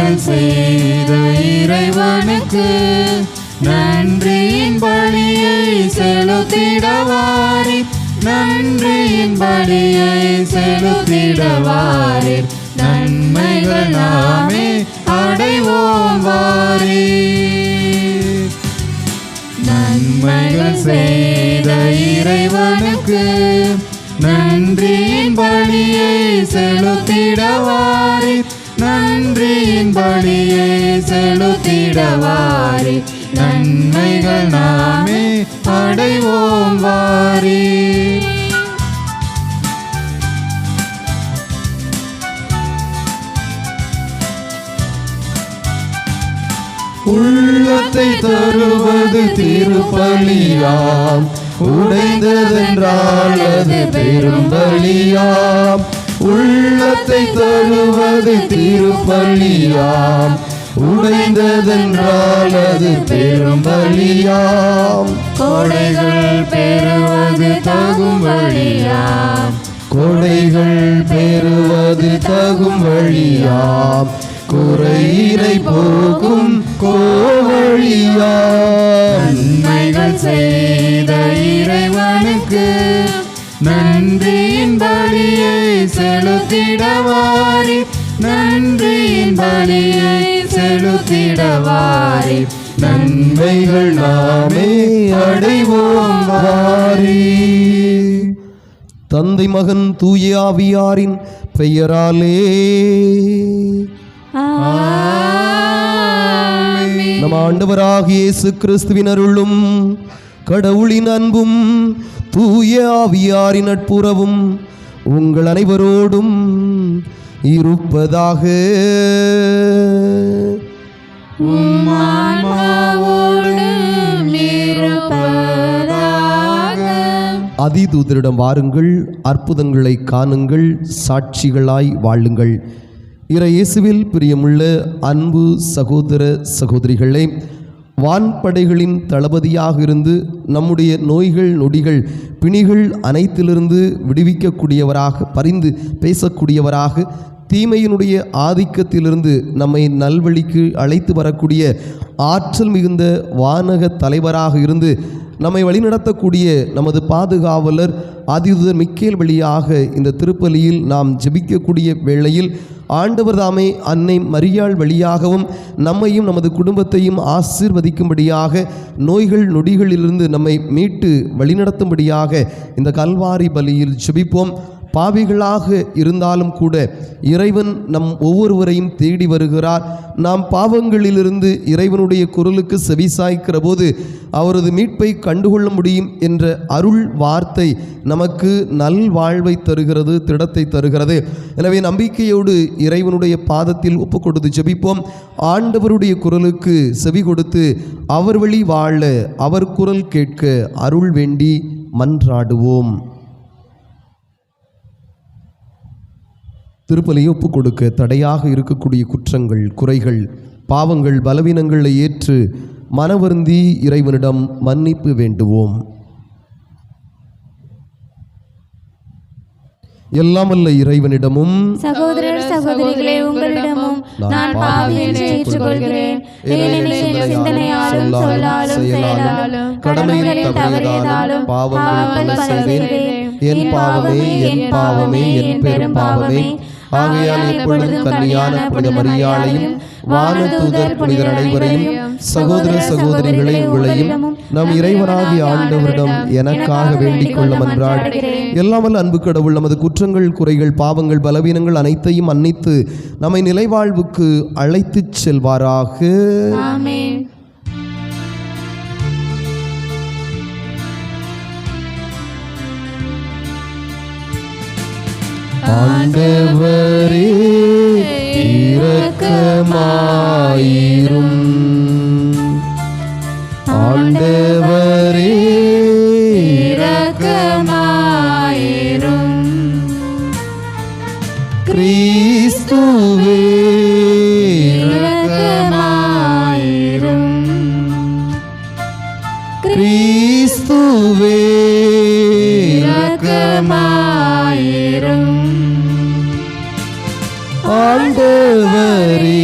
நன்மைகள் செய்த இறைவனுக்கு நன்றியின் பலியை செலுத்திடவாரீர். நன்றியின் பலியை செலுத்திடவாரீர். நன்மைகள் நாமே அடைவோம் வாரீர். நன்மைகள் செய்த இறைவனுக்கு நன்றியின் பலியை செலுத்திடவாரீர். நன்றியின் பலியை செலுத்திடவாரீர். நன்மைகள் நாமே அடைவோம் வாரீர். உள்ளத்தை தருவது திருப்பலியாம், உடைந்ததென்றால் அது பெரும்பலியாம். உள்ளத்தை தருவது திருப்பலியாம், உடைந்ததென்றால் அது பெரும்பலியாம். கொடைகள் பெறுவது தகும் வழியாம், கொடைகள் பெறுவது தகும் வழியாம். குறையினை போக்கும் கோவழியாம். நன்மைகள் செய்த இறைவனுக்கு நன்றியின் பலியை செலுத்திடவாரீர். நன்றியின் பலியை செலுத்திடவாரீர். நன்மைகள் நாமே அடைவோம் வாரீர். தந்தை மகன் தூய ஆவியாரின் பெயராலே நம் ஆண்டவராகிய இயேசு கிறிஸ்துவின் அருளும் கடவுளின் அன்பும் தூய ஆவியாரின் நட்புறவும் உங்கள் அனைவரோடும் இருப்பதாக. அதிதூதரிடம் வாருங்கள், அற்புதங்களை காணுங்கள், சாட்சிகளாய் வாழுங்கள். இயேசுவில் பிரியமுள்ள அன்பு சகோதர சகோதரிகளே, வான்படைகளின் தளபதியாக இருந்து நம்முடைய நோய்கள் நொடிகள் பிணிகள் அனைத்திலிருந்து விடுவிக்கக்கூடியவராக, பரிந்து பேசக்கூடியவராக, தீமையினுடைய ஆதிக்கத்திலிருந்து நம்மை நல்வழிக்கு அழைத்து வரக்கூடிய ஆற்றல் மிகுந்த வானக தலைவராக இருந்து நம்மை வழிநடத்தக்கூடிய நமது பாதுகாவலர் அதிதூதர் மிக்கேல் வழியாக இந்த திருப்பலியில் நாம் ஜெபிக்கக்கூடிய வேளையில் ஆண்டவர் தாமே அன்னை மரியாள் வழியாகவும் நம்மையும் நமது குடும்பத்தையும் ஆசீர்வதிக்கும்படியாக, நோய்கள் நொடிகளிலிருந்து நம்மை மீட்டு வழிநடத்தும்படியாக இந்த கல்வாரி பலியில் ஜெபிப்போம். பாவிகளாக இருந்தாலும் கூட இறைவன் நம் ஒவ்வொருவரையும் தேடி வருகிறார். நாம் பாவங்களிலிருந்து இறைவனுடைய குரலுக்கு செவிசாய்க்கிற போது அவரது மீட்பை கண்டுகொள்ள முடியும் என்ற அருள் வார்த்தை நமக்கு நல்வாழ்வை தருகிறது, திடத்தை தருகிறது. எனவே நம்பிக்கையோடு இறைவனுடைய பாதத்தில் ஒப்புக் கொடுத்து ஜெபிப்போம். ஆண்டவருடைய குரலுக்கு செவி கொடுத்து அவர் வழி வாழ, அவர் குரல் கேட்க அருள் வேண்டி மன்றாடுவோம். திருப்பலியை ஒப்புக் கொடுக்க தடையாக இருக்கக்கூடிய குற்றங்கள், குறைகள், பாவங்கள், பலவீனங்களை ஏற்று மனவருந்தி இறைவனிடம் மன்னிப்பு வேண்டுவோம். எல்லாமல்ல இறைவனிடமும் சகோதரர் சகோதரிகளே உங்களிடமும் நான் பாவி என்று ஏற்றுக்கொள்கிறேன். சிந்தனையாலும் சொல்லாலும் செயலாலும் கடமைகளில் தவறியதாலும் பாவங்கள் செய்தேன். என் பாவமே, என் பாவமே, என் பெரும் பாவமே. ஆகையால் எப்பொழுதும் கன்னியான புனித மரியாளையும் வானதூதர் புனிதர் அனைவரையும் சகோதர சகோதரிகளை உங்களையும் நம் இறைவனாகிய ஆண்டவரிடம் எனக்காக வேண்டிக் கொள்ள மன்றாடுகிறேன். எல்லாமல் அன்பு கடவுள் நமது குற்றங்கள், குறைகள், பாவங்கள், பலவீனங்கள் அனைத்தையும் மன்னித்து நம்மை நிலைவாழ்வுக்கு அழைத்துச் செல்வாராக. ஆமென். ஆண்டவரே இரக்கமாயிரும். ஆண்டவரே இரக்கமாயிரும். கிறிஸ்துவே இரக்கமாயிரும். கிறிஸ்துவே இரக்கமாயிரும். ஆண்டவரே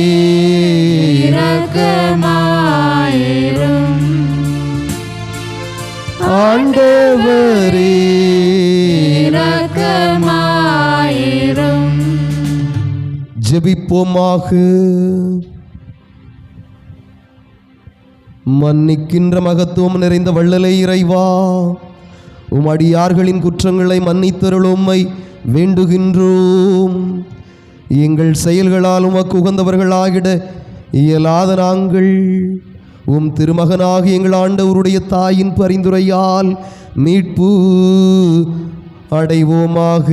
ஜெபிப்போமாக. மன்னிக்கின்ற மகத்துவம் நிறைந்த வள்ளலே இறைவா, உம் அடியார்களின் குற்றங்களை மன்னித்தருளும் உம்மை வேண்டுகின்றோம். எங்கள் செயல்களால் உமக்கு உகந்தவர்களாகிட இயலாத நாங்கள் உம் திருமகனாகி எங்கள் ஆண்டவருடைய தாயின் பரிந்துரையால் மீட்பு அடைவோமாக.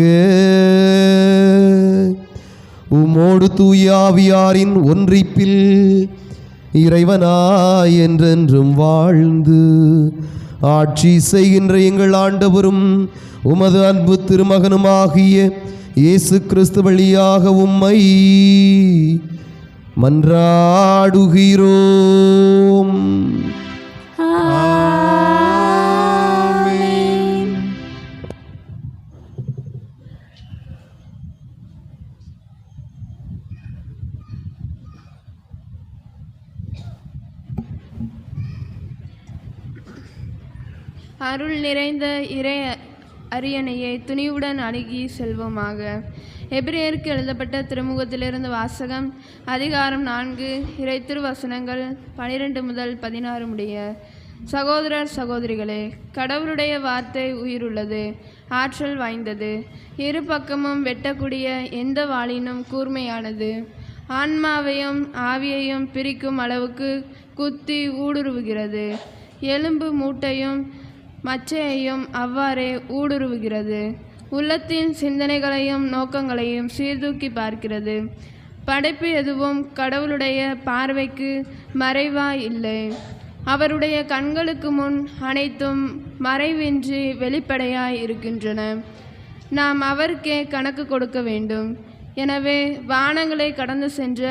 உமோடு தூய ஆவியாரின் ஒன்றிப்பில் இறைவனாய் என்றென்றும் வாழ்ந்து ஆட்சி செய்கின்ற எங்கள் ஆண்டவரும் உமது அன்பு திருமகனுமாகிய இயேசு கிறிஸ்து வழியாக உம்மை மன்றாடுகிறோம். அருள் நிறைந்த இறை அரியணையை துணிவுடன் அணுகி செல்வோமாக. எபிரேயருக்கு எழுதப்பட்ட திருமுகத்திலிருந்து வாசகம். அதிகாரம் 4, இறை திருவசனங்கள் 12 முதல் 16 முடிய. சகோதரர் சகோதரிகளே, கடவுளுடைய வார்த்தை உயிருள்ளது, ஆற்றல் வாய்ந்தது, இரு பக்கமும் வெட்டக்கூடிய எந்த வாளினும் கூர்மையானது, ஆன்மாவையும் ஆவியையும் பிரிக்கும் அளவுக்கு குத்தி ஊடுருவுகிறது, எலும்பு மூட்டையும் மச்சையையும் அவ்வாறே ஊடுருவுகிறது, உள்ளத்தின் சிந்தனைகளையும் நோக்கங்களையும் சீர்தூக்கி பார்க்கிறது. படைப்பு எதுவும் கடவுளுடைய பார்வைக்கு மறைவாய் இல்லை. அவருடைய கண்களுக்கு முன் அனைத்தும் மறைவின்றி வெளிப்படையாய் இருக்கின்றன. நாம் அவருக்கே கணக்கு கொடுக்க வேண்டும். எனவே வானங்களை கடந்து சென்ற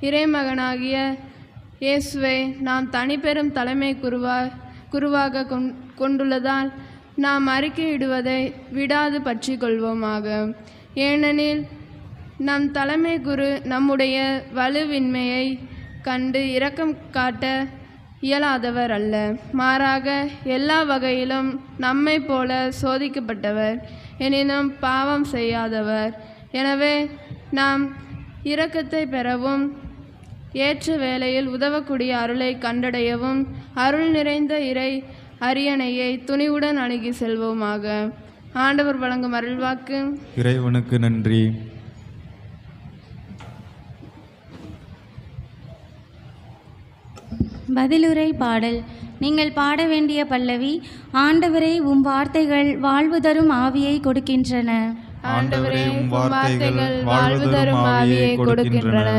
இறைமகனாகிய இயேசுவை நாம் தனிப்பெரும் தலைமை குருவாக கொண்டுள்ளதால் நாம் அறிக்கையிடுவதை விடாது பற்றி கொள்வோமாக. ஏனெனில் நம் தலைமை குரு நம்முடைய வலுவின்மையை கண்டு இரக்கம் காட்ட இயலாதவர் அல்ல, மாறாக எல்லா வகையிலும் நம்மை போல சோதிக்கப்பட்டவர், எனினும் பாவம் செய்யாதவர். எனவே நாம் இரக்கத்தை பெறவும் ஏற்ற வேளையில் உதவக்கூடிய அருளை கண்டடையவும் அருள் நிறைந்த இறை அரியணையை துணிவுடன் அணுகி செல்வோமாக. ஆண்டவர் வழங்கும் அருள்வாக்கு. இறைவனுக்கு நன்றி. பதிலுரை பாடல். நீங்கள் பாட வேண்டிய பல்லவி. ஆண்டவரே, உம் வார்த்தைகள் வாழ்வு தரும் ஆவியை கொடுக்கின்றன. ஆண்டவரே, உம் வார்த்தைகள் வாழ்வு தரும் ஆவியை கொடுக்கின்றன.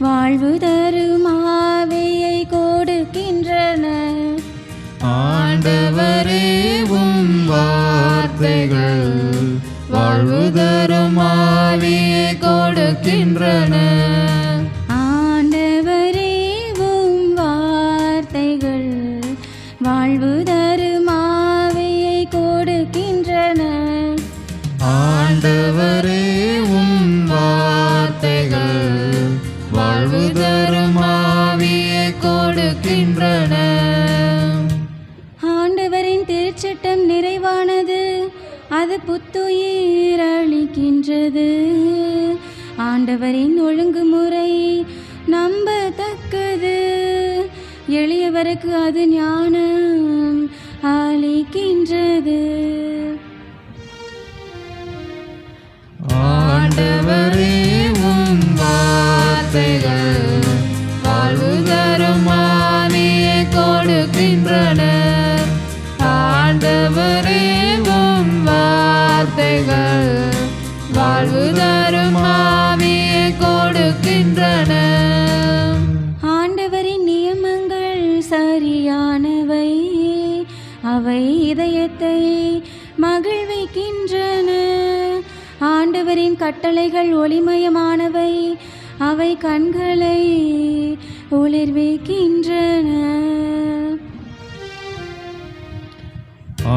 வாழ்வு தரும் ஆவியை கொடுக்கின்றன. ஆண்டவரே, உம் வார்த்தைகள் வாழ்வு தரும் ஆவியை கொடுக்கின்றன. ஆண்டவரே, உம் வார்த்தைகள் வாழ்வு தரும் ஆவியை கொடுக்கின்றன. ஆண்டவரே, உம் வார்த்தைகள் வாழ்வு தரும் ஆவியை கொடுக்கின்றன. ஆண்டவரின் திருச்சட்டம் நிறைவானது, அது புத்துயிர் அளிக்கின்றது. ஆண்டவரின் ஒழுங்குமுறை நம்பத்தக்கது, எளியவருக்கு அது ஞானம் அளிக்கின்றது. ஆண்டவரே, உம் வார்த்தைகள் வாழ்வு தரும் ஆவியை கொடுக்கின்றன. ஆண்டவரே, உம் வார்த்தைகள் வாழ்வு தரும் ஆவியை கொடுக்கின்றன. ஆண்டவரின் நியமங்கள் சரியானவை, அவை இதயத்தை மகிழ்விக்கின்றன. ஆண்டவரின் கட்டளைகள் ஒளிமயமானவை, அவை கண்களை ஒளிர்விக்கின்றன.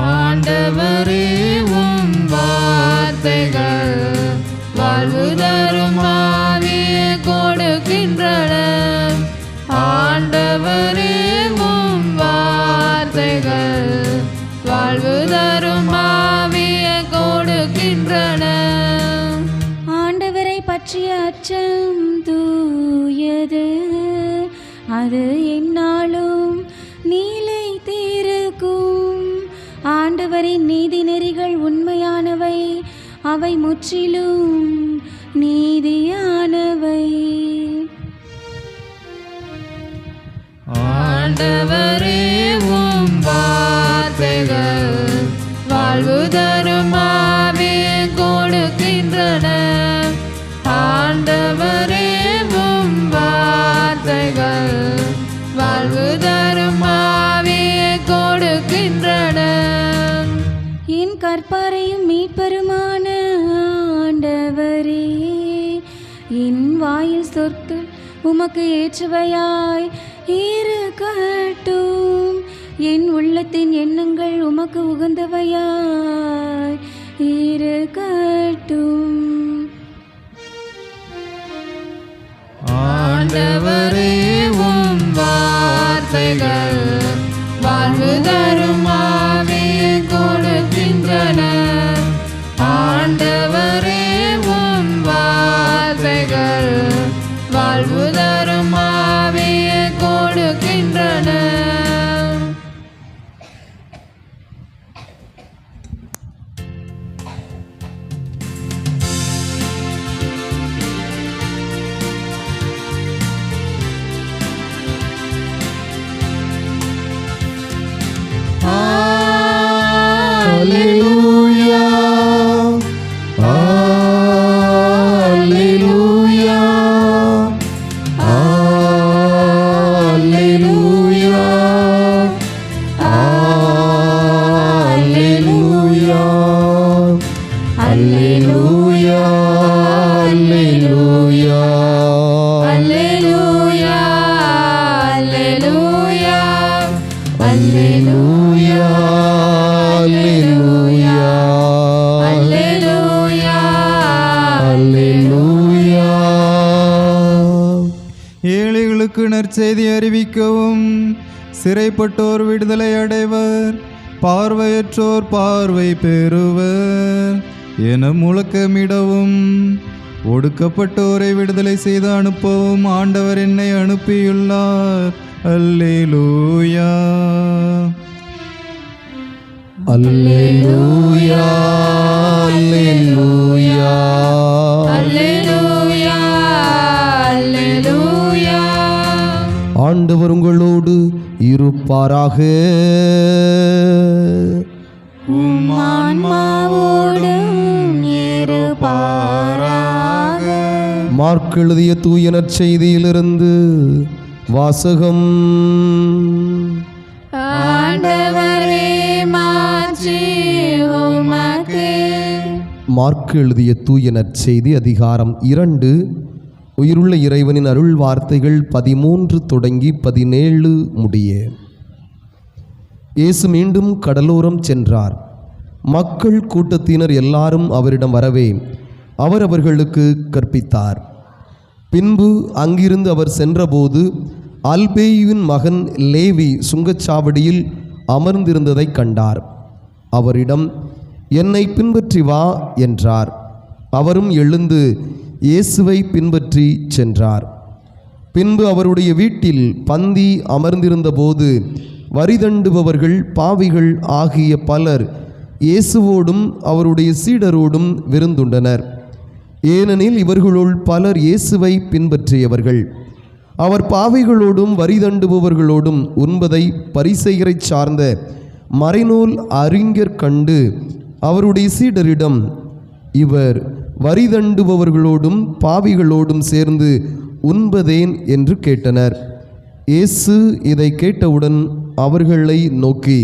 ஆண்டவரே, உம் வார்த்தைகள் வாழ்வு தரும் ஆவியை கொடுக்கின்றன. ஆண்டவரை பற்றிய அச்சம் தூயது, அது எந்நாளும் நிலைத்திருக்கும். ஆண்டவரின் நீதி நெறிகள் உண்மையானவை, அவை முற்றிலும் நீதியானவை. ஆண்டவரே உம் வார்த்தைகள் வாழ்வு தரும் ஆவியை கொடுக்கின்றன. ஆண்டவரே உம் வார்த்தைகள் வாழ்வு தரும் ஆவியை கொடுக்கின்றன. என் கற்பாரையும் மீட்பருமான ஆண்டவரே, என் வாயில் சொற்கள் உமக்கு ஏற்றவையாய் இருக்கட்டும். என் உள்ளத்தின் எண்ணங்கள் உமக்கு உகந்தவையாய் இருக்கட்டும். ஆண்டவரே உம் வார்த்தைகள் வாழ்வு தரும் ஆவியை கொடுக்கின்றன. ஆண்டவரே உம் வார்த்தைகள் வாழ்வு தரும் ஆவியை கொடுக்கின்றன. Alleluia, Alleluia, Alleluia, Alleluia, Alleluia, Alleluia, Alleluia, Alleluia, Alleluia, Alleluia, Alleluia. ஏழைகளுக்கு நற்செய்தி அறிவிக்கவும், சிறைப்பட்டோர் விடுதலை அடைவர், பார்வையற்றோர் பார்வை பெறுவர் என முழக்கமிடவும், ஒடுக்கப்பட்டோரை விடுதலை செய்து அனுப்பவும் ஆண்டவர் என்னை அனுப்பியுள்ளார். அல்லேலூயா. Alleluia, Alleluia, Alleluia, Alleluia. ஆண்டவர் உங்களோடு இருப்பாராக. உம் ஆன்மாவோடும் இருப்பாராக. மார்க் எழுதிய தூய நற்செய்தியிலிருந்து வாசகம். ஆண்டவரே மாட்சி உமக்கே. மார்க் எழுதிய தூய நற்செய்தி அதிகாரம் 2. உயிருள்ள இறைவனின் அருள் வார்த்தைகள் 13 தொடங்கி 17 முடிய. இயேசு மீண்டும் கடலோரம் சென்றார். மக்கள் கூட்டத்தினர் எல்லாரும் அவரிடம் வரவே அவர் அவர்களுக்கு கற்பித்தார். பின்பு அங்கிருந்து அவர் சென்றபோது அல்பேயுவின் மகன் லேவி சுங்கச்சாவடியில் அமர்ந்திருந்ததைக் கண்டார். அவரிடம், என்னை பின்பற்றி வா என்றார். அவரும் எழுந்து இயேசுவை பின்பற்றி சென்றார். பின்பு அவருடைய வீட்டில் பந்தி அமர்ந்திருந்தபோது வரிதண்டுபவர்கள் பாவிகள் ஆகிய பலர் இயேசுவோடும் அவருடைய சீடரோடும் விருந்துண்டனர். ஏனெனில் இவர்களுள் பலர் இயேசுவை பின்பற்றியவர்கள். அவர் பாவிகளோடும் வரிதண்டுபவர்களோடும் உண்பதை பரிசேயரைச் சார்ந்த மறைநூல் அறிஞர் கண்டு அவருடைய சீடரிடம், இவர் வரிதண்டுபவர்களோடும் பாவிகளோடும் சேர்ந்து உண்பதேன் என்று கேட்டனர். இயேசு இதை கேட்டவுடன் அவர்களை நோக்கி,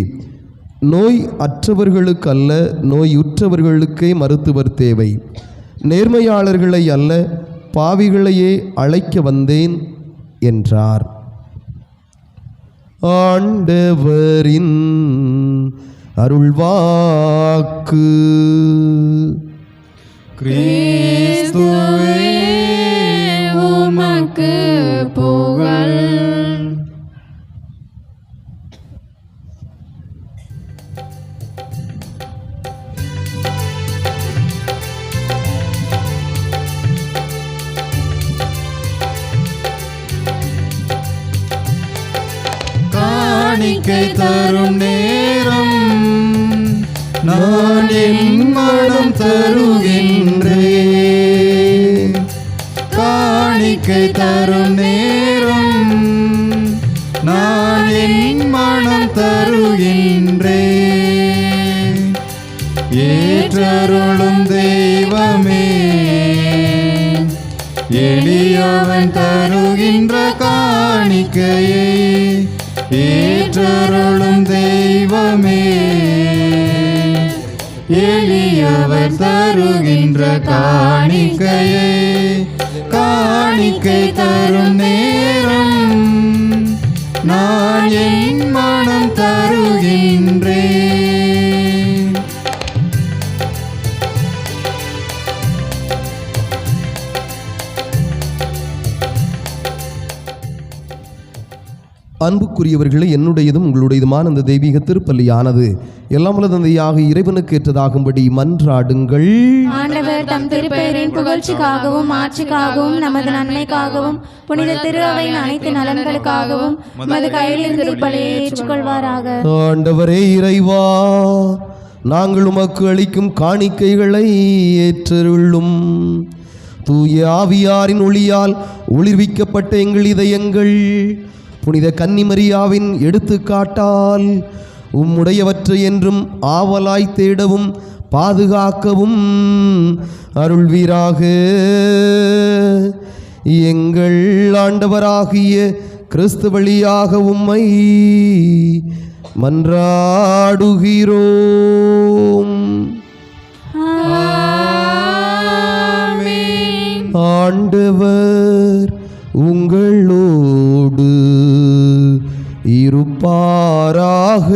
நோய் அற்றவர்களுக்கு அல்ல, நோயுற்றவர்களுக்கே மருத்துவர் தேவை. நேர்மையாளர்களை அல்ல, பாவிகளையே அழைக்க வந்தேன் என்றார். ஆண்டவரின் அருள்வாக்கு. கிறிஸ்துவே உமக்கு புகழ். காணிக்கை தரும் நேரம் நான் என் மனம் தருகின்றேன். காணிக்கை தரும் நேரம் நான் என் மனம் தருகின்றேன். ஏற்றருளும் தெய்வமே, எளியவன் தருகின்ற காணிக்கையை ஏற்றருளும் தெய்வமே, எளியவர் தருகின்ற காணிக்கையை. காணிக்கை தரும் நேரம் நான் என் மனம் தருகின்றேன். அன்புக்குரியவர்களே, என்னுடையதும் உங்களுடையதுமான அந்த தெய்வீக திருப்பலியானது எல்லாம் வல்ல தந்தையாக இறைவனுக்கு ஏற்றதாகும்படி மன்றாடுங்கள். ஆண்டவர் தம் திருப்பெயரின் புகழ்ச்சிக்காகவும் ஆட்சிக்காகவும் நமது நன்மைக்காகவும் புனித திரு அவையின் அனைத்து நலன்களுக்காகவும் மது கையில் திருப்பலியை ஏற்றுக்கொள்வாராக. ஆண்டவரே இறைவா, நாங்கள் உமக்கு அளிக்கும் காணிக்கைகளை ஏற்றருளும். தூய ஆவியாரின் ஒளியால் ஒளிர்விக்கப்பட்ட எங்கள் இதயங்கள் புனித கன்னிமரியாவின் எடுத்துக்காட்டால் உம்முடையவற்றை என்றும் ஆவலாய் தேடவும் பாதுகாக்கவும் அருள்வீராக. எங்கள் ஆண்டவராகிய கிறிஸ்து வழியாக உம்மை மன்றாடுகிறோம். ஆண்டவர் உங்களோடு இருப்பாராக.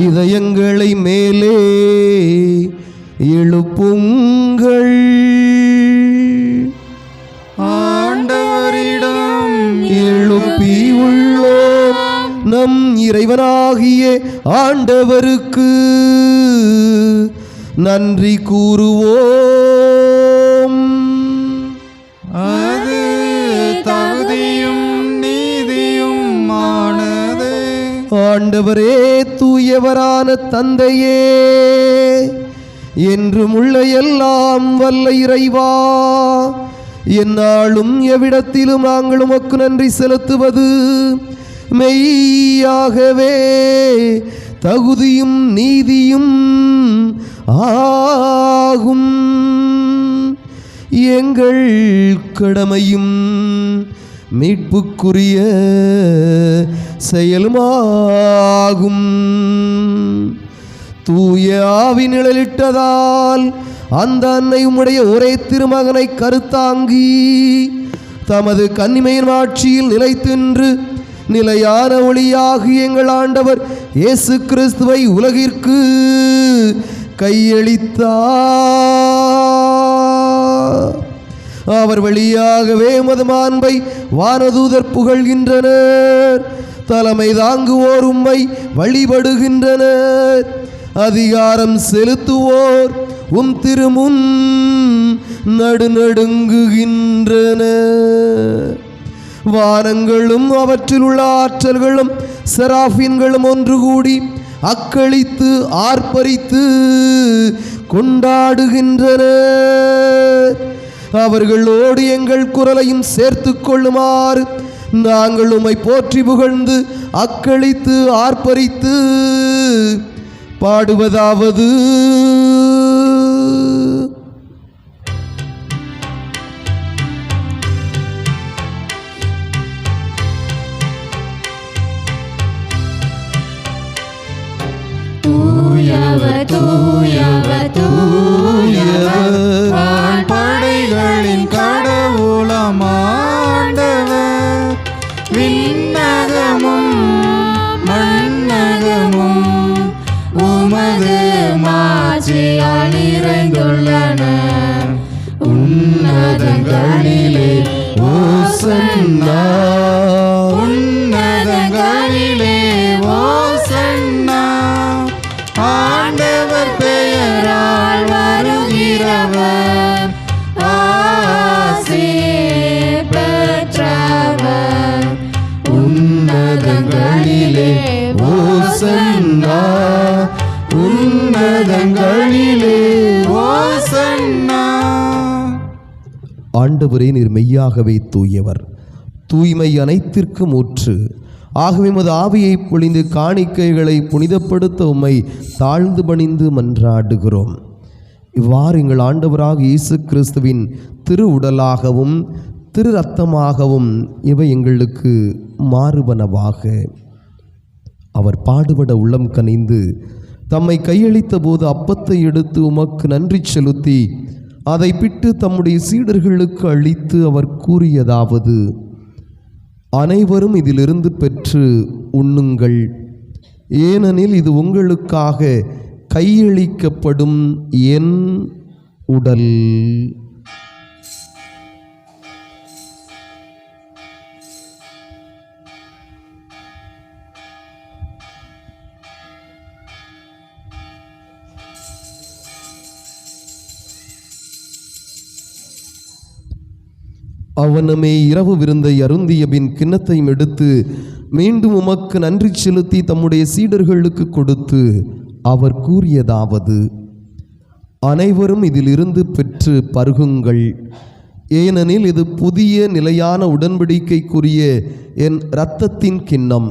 இதயங்களை மேலே எழுப்புங்கள். ஆண்டவரிடம் எழுப்பி உள்ளோம் நம் இறைவனாகிய ஆண்டவருக்கு நன்றி கூறுவோம். அது தகுதியும் நீதியும் ஆனது. ஆண்டவரே, தூயவரான தந்தையே, என்றும் உள்ள எல்லாம் வல்ல இறைவா, எந்நாளும் எவ்விடத்திலும் நாங்கள் உமக்கு நன்றி செலுத்துவது மெய்யாகவே தகுதியும் நீதியும் ஆகும். எங்கள் கடமையும் மீட்புக்குரிய செயலுமாகும். தூய ஆவி நிழலிட்டதால் அந்த அன்னை உம்முடைய ஒரே திருமகனை கருத்தாங்கி தமது கன்னிமையின் ஆட்சியில் நிலைத்தின்று நிலையான ஒளியாகி எங்கள் ஆண்டவர் இயேசு கிறிஸ்துவை உலகிற்கு கையளித்தார். அவர் வழியாகவே உமது மாண்பை வானதூதர் புகழ்கின்றனர். தலைமை தாங்குவோர் உம்மை வழிபடுகின்றனர். அதிகாரம் செலுத்துவோர் உம் திருமுன் நடுநடுங்குகின்றனர். வானங்களும் அவற்றில் உள்ள ஆற்றல்களும் செராஃபின்களும் ஒன்று கூடி அக்களித்து ஆர்ப்பரித்து கொண்டாடுகின்றனர். அவர்களோடு எங்கள் குரலையும் சேர்த்து கொள்ளுமாறு நாங்கள் உம்மை போற்றி புகழ்ந்து அக்களித்து ஆர்ப்பரித்து பாடுவதாவது: தூயவர் தூயவர் தூயவர் படைகளின் கடவுளமாண்டவர். விண்ணகமும் மண்ணகமும் உமது மாட்சியால் நிறைந்துள்ளன. உன்னதங்களிலே ஓசன்னா, உன்னதங்களிலே ஓசன்னா. ஆண்டவர் பெயரால் வருகிறவர் ஆண்டவரே, நீர் மெய்யாகவே தூயவர், தூய்மை அனைத்திற்கும் ஊற்று. ஆகவே உமது ஆவியை பொழிந்து காணிக்கைகளை புனிதப்படுத்த உம்மை தாழ்ந்து பணிந்து மன்றாடுகிறோம். இவ்வாறு எங்கள் ஆண்டவராக இயேசு கிறிஸ்துவின் திரு உடலாகவும் திரு இரத்தமாகவும் இவை எங்களுக்கு மாறுபனவாக. அவர் பாடுபட உள்ளம் கனிந்து தம்மை கையளித்த போது அப்பத்தை எடுத்து உமக்கு நன்றி செலுத்தி அதை பிட்டு தம்முடைய சீடர்களுக்கு அளித்து அவர் கூறியதாவது: அனைவரும் இதிலிருந்து பெற்று உண்ணுங்கள், ஏனெனில் இது உங்களுக்காக கையளிக்கப்படும் என் உடல். அவனுமே இரவு விருந்தை அருந்திய பின் கிண்ணத்தையும் எடுத்து மீண்டும் உமக்கு நன்றி செலுத்தி தம்முடைய சீடர்களுக்கு கொடுத்து அவர் கூறியதாவது: அனைவரும் இதிலிருந்து பெற்று பருகுங்கள், ஏனெனில் இது புதிய நிலையான உடன்படிக்கைக்குரிய என் இரத்தத்தின் கிண்ணம்.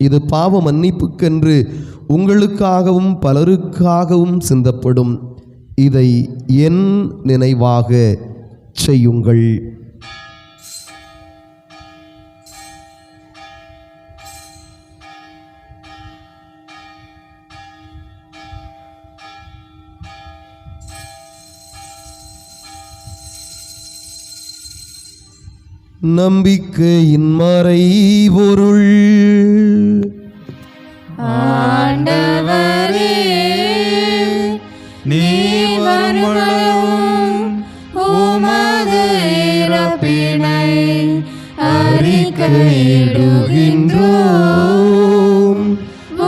இது பாவ மன்னிப்புக்கென்று உங்களுக்காகவும் பலருக்காகவும் சிந்தப்படும். இதை என் நினைவாக செய்யுங்கள். நம்பிக்கையின் மறைபொருள். ஆண்டவரே, நீர் வருமளவும் உமது இறப்பினை அறிக்கையிடுகின்றோம்,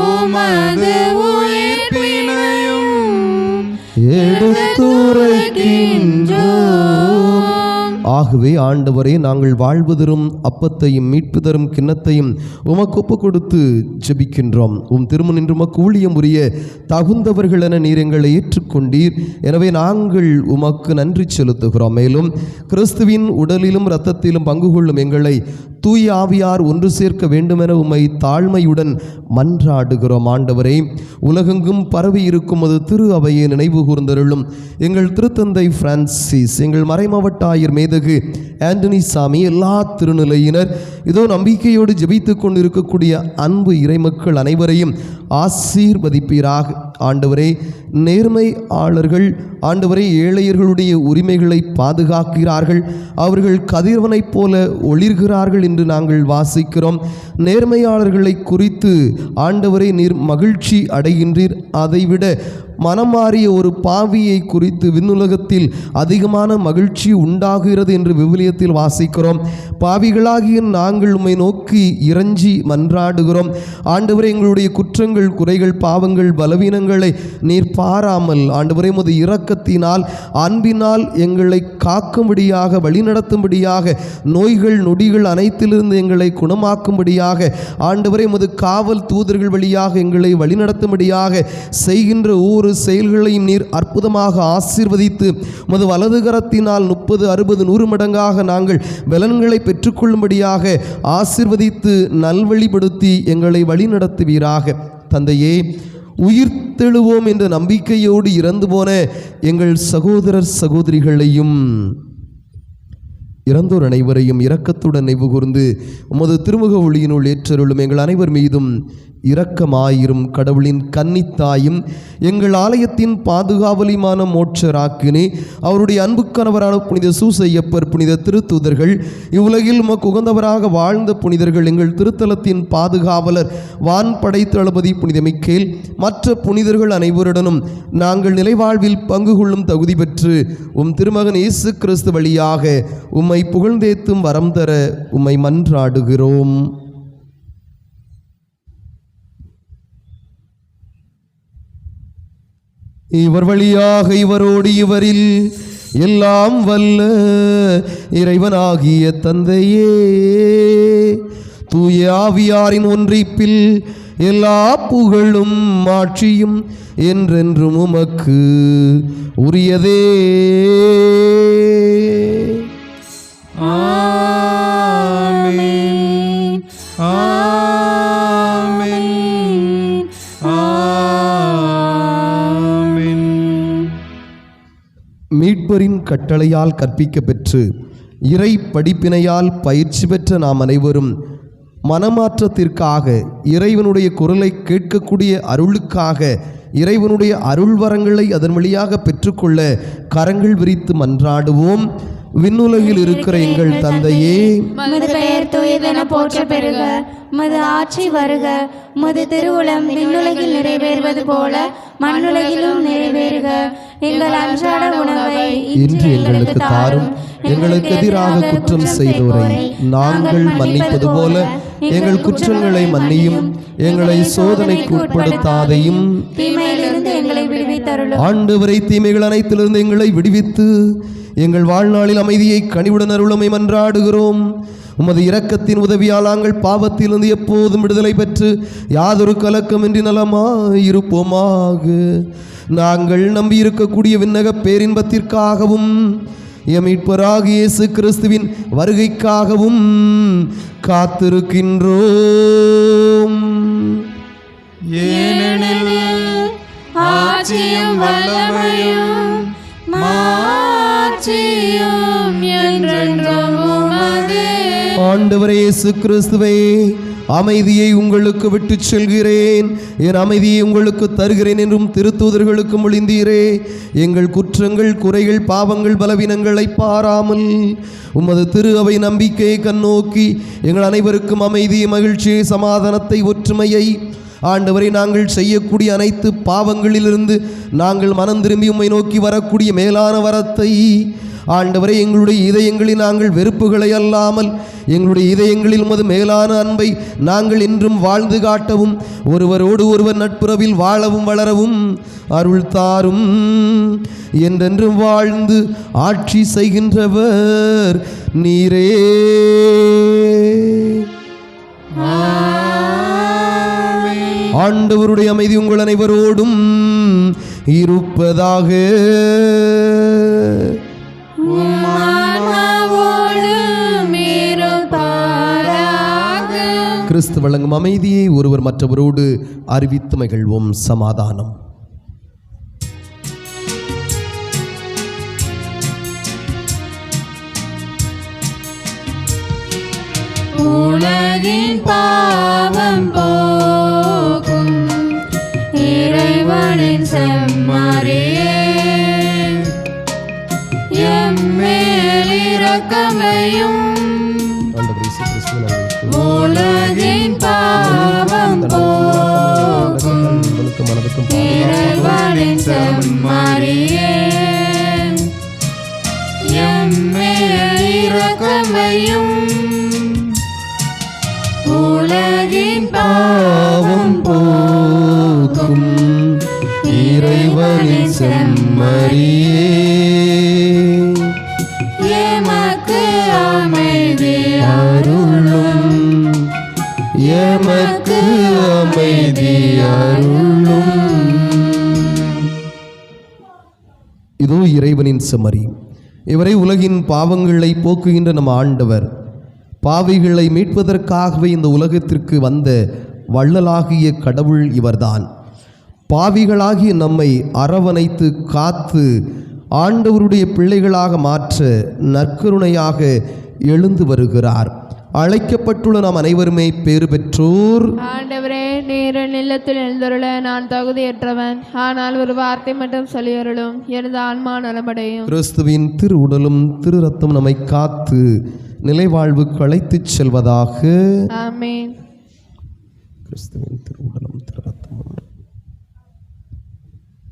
உமது உயிர்ப்பினையும் எடுத்துரைக்கின்றோம். ஆகவே ஆண்டவரே, நாங்கள் வாழ்வு தரும் அப்பத்தையும் மீட்பு தரும் கிண்ணத்தையும் உமக்கு ஒப்புக் கொடுத்து ஜெபிக்கின்றோம். திருமுன்னின்று உமக்கு ஊழியம் புரிய தகுந்தவர்கள் என நீர் எங்களை ஏற்றுக்கொண்டீர். எனவே நாங்கள் உமக்கு நன்றி செலுத்துகிறோம். மேலும் கிறிஸ்துவின் உடலிலும் இரத்தத்திலும் பங்கு கொள்ளும் எங்களை தூய ஆவியார் ஒன்று சேர்க்க வேண்டுமென உம்மை தாழ்மையுடன் மன்றாடுகிறோம். ஆண்டவரே, உலகெங்கும் பரவி இருக்கும் அது திரு அவையை நினைவு கூர்ந்தருளும். எங்கள் திருத்தந்தை பிரான்சிஸ், எங்கள் மறைமாவட்ட ஆயர் மேதகு ஆண்டனி சாமி, எல்லா திருநிலையினர், இதோ நம்பிக்கையோடு ஜெபித்துக் கொண்டிருக்கக்கூடிய அன்பு இறைமக்கள் அனைவரையும் ஆசீர்வதிப்பீராக. ஆண்டவரே, நேர்மையாளர்கள் ஆண்டவரே ஏழையர்களுடைய உரிமைகளை பாதுகாக்கிறார்கள், அவர்கள் கதிரவனைப் போல ஒளிர்கிறார்கள் என்று நாங்கள் வாசிக்கிறோம். நேர்மையாளர்களை குறித்து ஆண்டவரே நீர் மகிழ்ச்சி அடைகின்றீர். அதைவிட மனமாறிய ஒரு பாவியை குறித்து விண்ணுலகத்தில் அதிகமான மகிழ்ச்சி உண்டாகிறது என்று விவிலியத்தில் வாசிக்கிறோம். பாவிகளாகிய நாங்கள் உம்மை நோக்கி இறைஞ்சி மன்றாடுகிறோம். ஆண்டவரே, எங்களுடைய குற்றங்கள், குறைகள், பாவங்கள், பலவீனங்களை நீர் பாராமல் ஆண்டவரே உமது இரக்கத்தினால் அன்பினால் எங்களை காக்கும்படியாக, வழிநடத்தும்படியாக, நோய்கள் நொடிகள் அனைத்திலிருந்து எங்களை குணமாக்கும்படியாக ஆண்டவரே உமது காவல் தூதர்கள் வழியாக எங்களை வழிநடத்தும்படியாக செய்கின்ற ஒவ்வொரு செயல்களையும் நீர் அற்புதமாக ஆசீர்வதித்து உமது வலது கரத்தினால் 30, 60, 100 மடங்காக நாங்கள் பலன்களை பெற்றுக்கொள்ளும்படியாக ஆசீர்வதித்து நல்வழிப்படுத்தி எங்களை வழிநடத்துவீராக. தந்தையே, உயிர்த்தெழுவோம் என்ற நம்பிக்கையோடு இறந்து போன எங்கள் சகோதரர் சகோதரிகளையும் இறந்தோர் அனைவரையும் இரக்கத்துடன் நினைவு கூர்ந்து உமது திருமுக ஒளியினுள் ஏற்றருளும். எங்கள் அனைவர் மீதும் இரக்கமாயிரும். கடவுளின் கன்னித்தாயும் எங்கள் ஆலயத்தின் பாதுகாவலிமான மோட்சராக்கினே, அவருடைய அன்பு கணவரான புனித சூசையப்பர், புனித திருத்தூதர்கள், இவ்வுலகில் உமக்கு உகந்தவராக வாழ்ந்த புனிதர்கள், எங்கள் திருத்தலத்தின் பாதுகாவலர் வான்படை தளபதி புனித மிக்கேல், மற்ற புனிதர்கள் அனைவருடனும் நாங்கள் நிலைவாழ்வில் பங்கு கொள்ளும் தகுதி பெற்று திருமகன் இயேசு கிறிஸ்து வழியாக உம்மை புகழ்ந்தேத்தும் வரம் தர உம்மை மன்றாடுகிறோம். இவர் வழியாக இவரோடு இவரில் எல்லாம் வல்ல இறைவனாகிய தந்தையே, தூய ஆவியாரின் ஒன்றிப்பில் எல்லா புகழும் ஆட்சியும் என்றென்றும் உமக்கு உரியதே. ஆமென். ஆமென். ஆமென். மீட்பரின் கட்டளையால் கற்பிக்க பெற்று இறை படிப்பினையால் பயிற்சி பெற்ற நாம் அனைவரும் மனமாற்றத்திற்காக, இறைவனுடைய குரலை கேட்கக்கூடிய அருளுக்காக, இறைவனுடைய அருள் வரங்களை அதன் வழியாக பெற்றுக்கொள்ள கரங்கள் விரித்து மன்றாடுவோம். விண்ணுலகில் இருக்கிற எங்கள் தந்தையே, உமது பெயர் தூயதென போற்ற பெறுக. உமது ஆட்சி வருக. உமது திருவுளம் விண்ணுலகில் நிறைவேறுவது போல மண்ணுலகிலும் நிறைவேறுக. எங்கள் அன்றாட உணவை இன்று எங்களுக்கு தாரும். எங்களுக்கு எதிராக குற்றம் செய்தோரை நாங்கள் மன்னிப்பது போல எங்கள் குற்றங்களை மன்னியும். எங்களை சோதனைக்கு உட்படுத்தாதையும் தீமையிலிருந்து எங்களை விடுவித்தருளும். ஆண்டவரை தீமைகள் அனைத்திலிருந்து எங்களை விடுவித்து எங்கள் வாழ்நாளில் அமைதியை கனிவுடன் அருளுமை மன்றாடுகிறோம். உமது இரக்கத்தின் உதவியால் நாங்கள் பாவத்திலிருந்து எப்போதும் விடுதலை பெற்று யாதொரு கலக்கமின்றி நலமாயிருப்போமாக. நாங்கள் நம்பியிருக்கக்கூடிய விண்ணக பேரின்பத்திற்காகவும் எம் மீட்பராகிய இயேசு கிறிஸ்துவின் வருகைக்காகவும் காத்திருக்கின்றோம். ஏனெனில் ஆட்சியும் வல்லமையும் மாட்சியும் என்றென்றும் உமதே. ஆண்டவரே இயேசு கிறிஸ்துவே, அமைதியை உங்களுக்கு விட்டு செல்கிறேன், என் அமைதியை உங்களுக்கு தருகிறேன் என்றும் திருத்தூதர்களுக்கு மொழிந்தீரே. எங்கள் குற்றங்கள், குறைகள், பாவங்கள், பலவீனங்களை பாராமல் உமது திரு அவை நம்பிக்கையை கண்ணோக்கி எங்கள் அனைவருக்கும் அமைதியை, மகிழ்ச்சியை, சமாதானத்தை, ஒற்றுமையை, ஆண்டவரை நாங்கள் செய்யக்கூடிய அனைத்து பாவங்களிலிருந்து நாங்கள் மனம் திரும்பி உம்மை நோக்கி வரக்கூடிய மேலான வரத்தை, ஆண்டவரை எங்களுடைய இதயங்களில் நாங்கள் வெறுப்புகளை அல்லாமல் எங்களுடைய இதயங்களில் உமது மேலான அன்பை நாங்கள் என்றும் வாழ்ந்து காட்டவும், ஒருவரோடு ஒருவர் நட்புறவில் வாழவும் வளரவும் அருள் தாரும். என்றென்றும் வாழ்ந்து ஆட்சி செய்கின்றவர் நீரே. ஆண்டவருடைய அமைதி உங்கள் அனைவரோடும் இருப்பதாக. கிறிஸ்து வழங்கும் அமைதியை ஒருவர் மற்றவரோடு அறிவித்து மகிழ்வோம். சமாதானம். உலகின் பாவம் போக்கும் இறைவனின் செம்மறியே, எம்மேல் இரக்கமையும். உலகின் பாவம் போக்கும் இறைவனின் செம்மறியே, எம்மேல் இரக்கமையும். உலகின் பாவம் போக்கும் இறைவனின் செம்மறியே, எமக்கு அமைதி அருளும். எமக்கு அமைதி அருளும். இதோ இறைவனின் செம்மறி, இவரை உலகின் பாவங்களை போக்குகின்ற நம் ஆண்டவர். பாவிகளை மீட்பதற்காகவே இந்த உலகத்திற்கு வந்த வள்ளலாகிய கடவுள் இவர்தான். பாவிகளாகிய நம்மை அரவணைத்து காத்து ஆண்டவருடைய பிள்ளைகளாக மாற்ற நற்கருணையாக எழுந்து வருகிறார். அழைக்கப்பட்டுள்ள நாம் அனைவருமே பேறு பெற்றோர். ஆண்டவரே, நீர் இல்லத்தில் எழுந்தருள நான் தகுதியற்றவன், ஆனால் ஒரு வார்த்தை மட்டும் சொல்லியருளும், எனது ஆன்மா நலமடையும். கிறிஸ்துவின் திரு உடலும் திரு ரத்தம் நம்மை காத்து நிலைவாழ்வுக்கு அழைத்துச் செல்வதாக. ஆமென். கிறிஸ்துவின் திரு உடலும் திரு ரத்தமும்